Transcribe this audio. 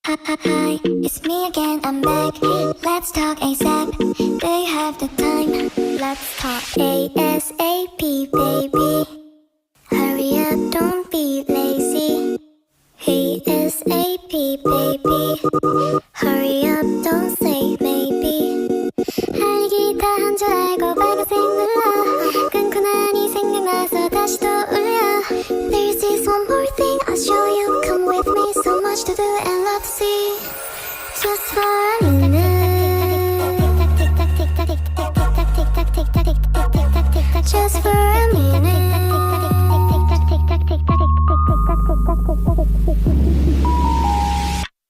Hi, it's me again, I'm back. Let's talk ASAP. Do you have the time? Let's talk ASAP, baby. Hurry up, don't be lazy. ASAP, baby.